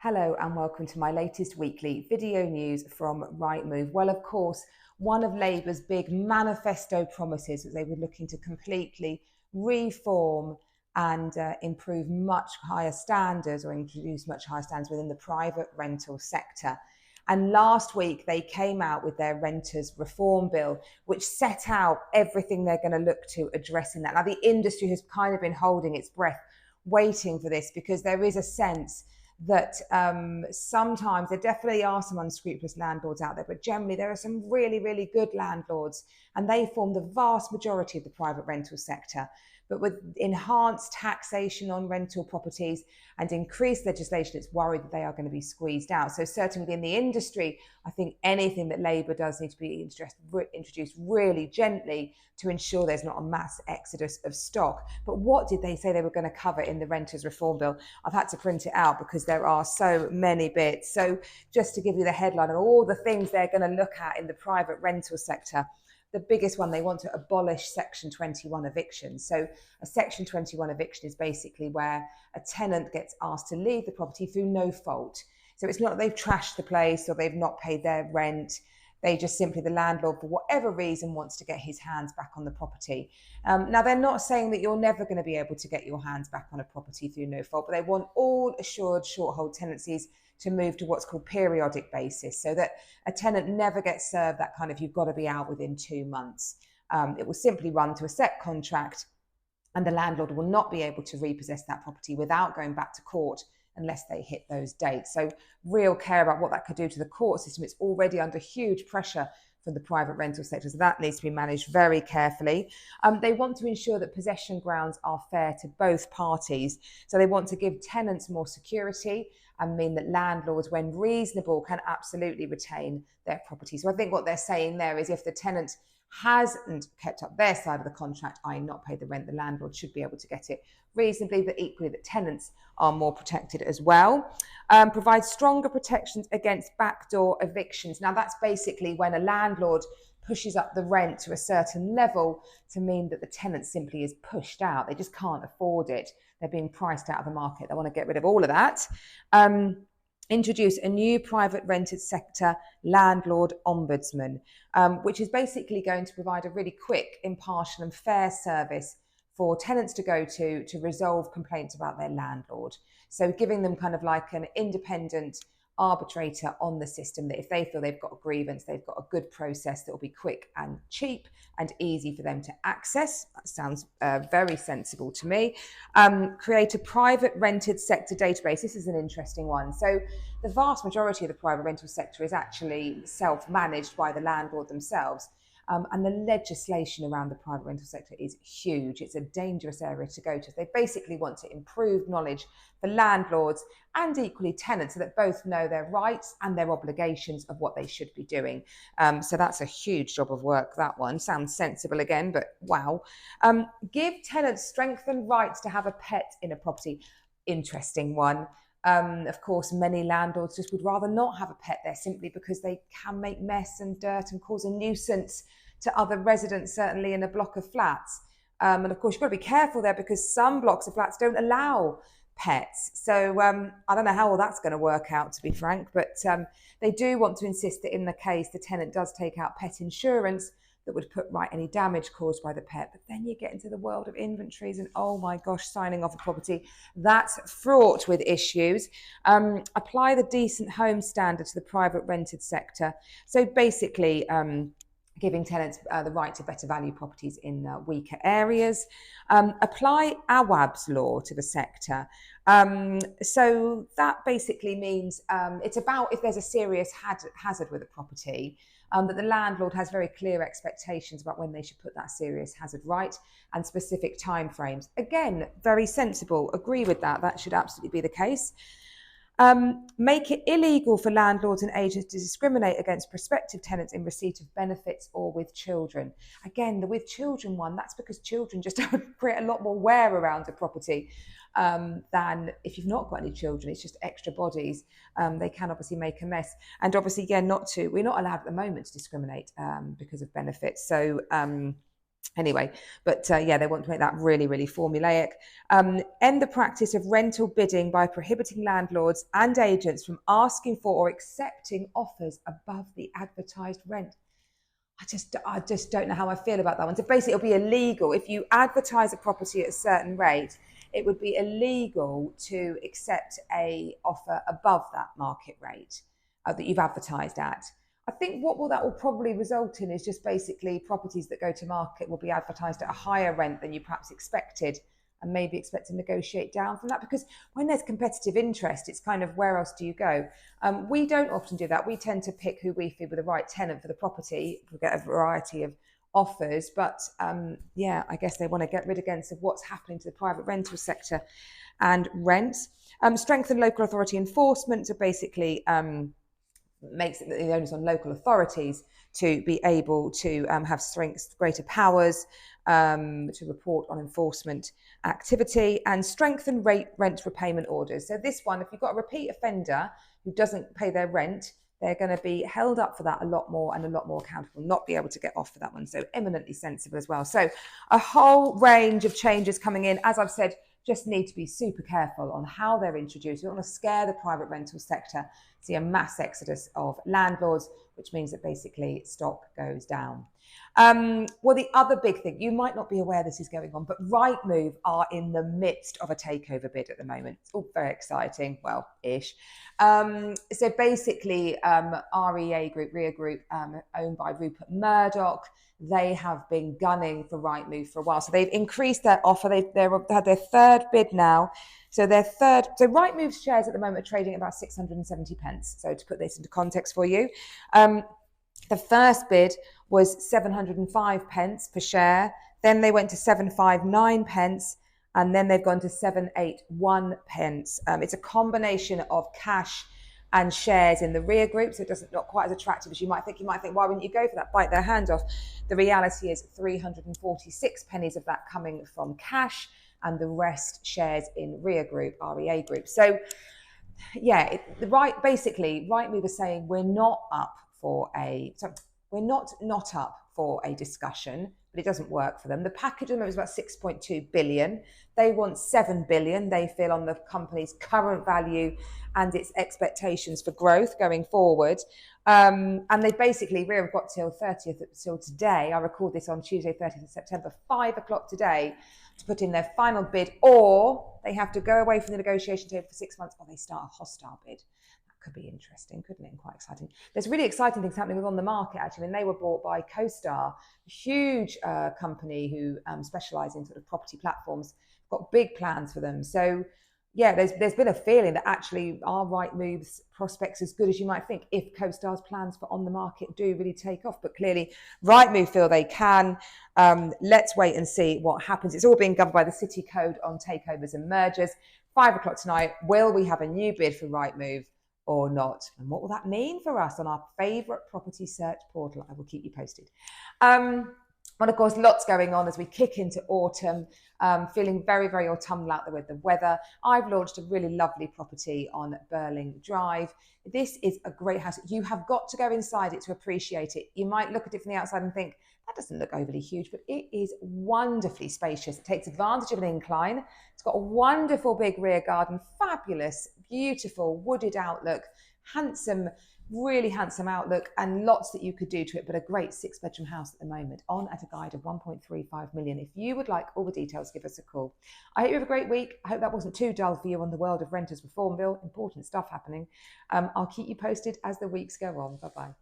Hello and welcome to my latest weekly video news from Rightmove. Well, of course, one of Labour's big manifesto promises was they were looking to completely reform and improve much higher standards or introduce much higher standards within the private rental sector. And last week they came out with their renters reform bill, which set out everything they're going to look to addressing that. Now, the industry has kind of been holding its breath, waiting for this, because there is a sense that sometimes there definitely are some unscrupulous landlords out there, but generally there are some really, really good landlords, and they form the vast majority of the private rental sector. But with enhanced taxation on rental properties and increased legislation, it's worried that they are going to be squeezed out. So certainly within the industry, I think anything that Labour does need to be introduced really gently to ensure there's not a mass exodus of stock. But what did they say they were going to cover in the renters reform bill? I've had to print it out because there are so many bits. So just to give you the headline on all the things they're going to look at in the private rental sector, the biggest one, they want to abolish Section 21 evictions. So a Section 21 eviction is basically where a tenant gets asked to leave the property through no fault. So it's not that they've trashed the place or they've not paid their rent. They just simply, the landlord, for whatever reason, wants to get his hands back on the property. Now, they're not saying that you're never going to be able to get your hands back on a property through no fault, but they want all assured short hold tenancies to move to what's called periodic basis, so that a tenant never gets served that kind of you've got to be out within 2 months. It will simply run to a set contract, and the landlord will not be able to repossess that property without going back to court unless they hit those dates. So real care about what that could do to the court system. It's already under huge pressure from the private rental sector, so that needs to be managed very carefully. They want to ensure that possession grounds are fair to both parties. So they want to give tenants more security and mean that landlords, when reasonable, can absolutely retain their property. So I think what they're saying there is if the tenant hasn't kept up their side of the contract, i.e. not paid the rent, the landlord should be able to get it reasonably, but equally that tenants are more protected as well. Provide stronger protections against backdoor evictions. Now that's basically when a landlord pushes up the rent to a certain level to mean that the tenant simply is pushed out. They just can't afford it. They're being priced out of the market. They want to get rid of all of that. Introduce a new private rented sector landlord ombudsman, which is basically going to provide a really quick, impartial and fair service for tenants to go to resolve complaints about their landlord. So giving them kind of like an independent arbitrator on the system, that if they feel they've got a grievance, they've got a good process that will be quick and cheap and easy for them to access. That sounds very sensible to me. Create a private rented sector database. This is an interesting one. So the vast majority of the private rental sector is actually self-managed by the landlord themselves. And the legislation around the private rental sector is huge. It's a dangerous area to go to. They basically want to improve knowledge for landlords and equally tenants, so that both know their rights and their obligations of what they should be doing. So that's a huge job of work, that one. Sounds sensible again, but wow. Give tenants strengthened rights to have a pet in a property. Interesting one. Of course, many landlords just would rather not have a pet there simply because they can make mess and dirt and cause a nuisance to other residents, certainly in a block of flats. And of course, you've got to be careful there because some blocks of flats don't allow pets. So I don't know how all that's going to work out, to be frank, but they do want to insist that in the case the tenant does take out pet insurance, that would put right any damage caused by the pet. But then you get into the world of inventories and, oh my gosh, signing off a property, that's fraught with issues. Apply the decent home standard to the private rented sector. So basically, giving tenants the right to better value properties in weaker areas. Apply AWAB's law to the sector. So that basically means it's about if there's a serious hazard with a property, that the landlord has very clear expectations about when they should put that serious hazard right and specific timeframes. Again, very sensible. Agree with that. That should absolutely be the case. Make it illegal for landlords and agents to discriminate against prospective tenants in receipt of benefits or with children. Again, the with children one, that's because children just create a lot more wear around a property than if you've not got any children. It's just extra bodies. They can obviously make a mess. And obviously, we're not allowed at the moment to discriminate because of benefits. So Anyway, but yeah, they want to make that really, really formulaic. End the practice of rental bidding by prohibiting landlords and agents from asking for or accepting offers above the advertised rent. I just don't know how I feel about that one. So basically, it'll be illegal if you advertise a property at a certain rate. It would be illegal to accept a offer above that market rate that you've advertised at. I think that will probably result in is just basically properties that go to market will be advertised at a higher rent than you perhaps expected, and maybe expect to negotiate down from that, because when there's competitive interest, it's kind of where else do you go? We don't often do that. We tend to pick who we feel were the right tenant for the property. We get a variety of offers, but yeah, I guess they want to get rid again of what's happening to the private rental sector and rents. Strengthen local authority enforcement to basically makes it the onus on local authorities to be able to have greater powers to report on enforcement activity, and strengthen rent repayment orders. So this one, if you've got a repeat offender who doesn't pay their rent, they're going to be held up for that a lot more and a lot more accountable, not be able to get off for that one. So eminently sensible as well. So a whole range of changes coming in. As I've said, just need to be super careful on how they're introduced. You don't want to scare the private rental sector, see a mass exodus of landlords, which means that basically stock goes down. Well, the other big thing, you might not be aware this is going on, but Rightmove are in the midst of a takeover bid at the moment. It's all very exciting, well, ish. So basically, REA Group, owned by Rupert Murdoch, they have been gunning for Rightmove for a while. So they've increased their offer. They've had their third bid now. So Rightmove's shares at the moment are trading at about 670 pence. So to put this into context for you, the first bid was 705 pence per share. Then they went to 759 pence. And then they've gone to 781 pence. It's a combination of cash and shares in the REA Group, so it doesn't not quite as attractive as you might think. You might think, why wouldn't you go for that? Bite their hand off. The reality is 346 pennies of that coming from cash, and the rest shares in REA Group. So yeah, basically Rightmove is saying we're not up for a discussion, but it doesn't work for them. The package at the moment is about 6.2 billion. They want 7 billion, they feel, on the company's current value and its expectations for growth going forward. And they basically, REA have got till today. I record this on Tuesday, 30th of September, 5 o'clock today, to put in their final bid, or they have to go away from the negotiation table for 6 months, or they start a hostile bid. Could be interesting, couldn't it? And quite exciting. There's really exciting things happening on the market, actually. And they were bought by CoStar, a huge company who specialise in sort of property platforms. Got big plans for them. So yeah, there's been a feeling that actually our Rightmove's prospects as good as you might think if CoStar's plans for on the market do really take off. But clearly Rightmove feel they can. Let's wait and see what happens. It's all being governed by the City Code on takeovers and mergers. 5 o'clock tonight, will we have a new bid for Rightmove or not? And what will that mean for us on our favourite property search portal? I will keep you posted. And of course, lots going on as we kick into autumn, feeling very, very autumnal out there with the weather. I've launched a really lovely property on Burling Drive. This is a great house. You have got to go inside it to appreciate it. You might look at it from the outside and think, that doesn't look overly huge, but it is wonderfully spacious. It takes advantage of an incline. It's got a wonderful big rear garden, fabulous, beautiful wooded outlook, really handsome outlook, and lots that you could do to it, but a great 6-bedroom house at the moment, on at a guide of 1.35 million. If you would like all the details, give us a call. I hope you have a great week. I hope that wasn't too dull for you on the World of Renters Reform Bill. Important stuff happening. I'll keep you posted as the weeks go on. Bye-bye.